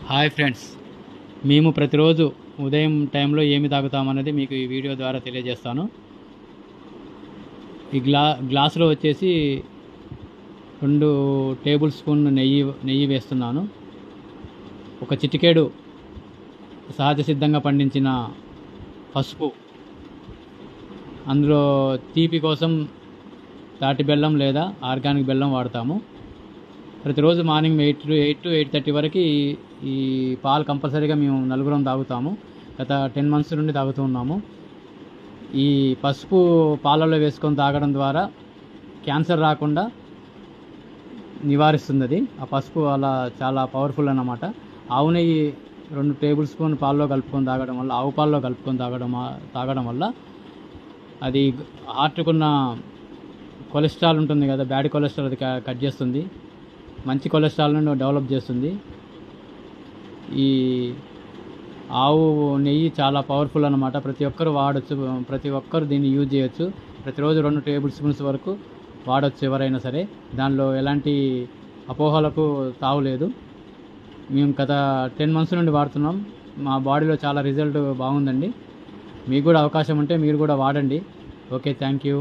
Hi friends, మేము ప్రతిరోజు ఉదయం టైంలో ఏమి తాగుతామన్నది మీకు ఈ వీడియో ద్వారా తెలియజేస్తాను. ఈ గ్లాసులో వచ్చేసి 2 టేబుల్ స్పూన్ నెయ్యి వేస్తున్నాను. ఒక చిటికెడు సహజ సిద్ధంగా పండించిన పసుపు, అందులో తీపి కోసం తాటి బెల్లం లేదా ఆర్గానిక్ బెల్లం వాడతాము. ప్రతిరోజు మార్నింగ్ 8 to 8:30 వరకు ఈ పాలు కంపల్సరీగా మేము నలుగురం తాగుతాము. గత 10 months నుండి తాగుతూ ఉన్నాము. ఈ పసుపు పాలల్లో వేసుకొని తాగడం ద్వారా క్యాన్సర్ రాకుండా నివారిస్తుంది. అది ఆ పసుపు అలా చాలా పవర్ఫుల్ అన్నమాట. ఆవు నెయ్యి 2 టేబుల్ స్పూన్ పాలలో కలుపుకొని తాగడం వల్ల, ఆవు పాలలో కలుపుకొని తాగడం వల్ల అది హార్ట్కున్న కొలెస్ట్రాల్ ఉంటుంది కదా, బ్యాడ్ కొలెస్ట్రాల్ అది కట్ చేస్తుంది. మంచి కొలెస్ట్రాల్ను డెవలప్ చేస్తుంది. ఈ ఆవు నెయ్యి చాలా పవర్ఫుల్ అన్నమాట. ప్రతి ఒక్కరు వాడచ్చు, ప్రతి ఒక్కరు దీన్ని యూజ్ చేయొచ్చు. ప్రతిరోజు 2 టేబుల్ స్పూన్స్ వరకు వాడచ్చు ఎవరైనా సరే. దానిలో ఎలాంటి అపోహలకు తావులేదు. మేము గత 10 months నుండి వాడుతున్నాం. మా బాడీలో చాలా రిజల్ట్ బాగుందండి. మీకు కూడా అవకాశం ఉంటే మీరు కూడా వాడండి. Okay, thank you.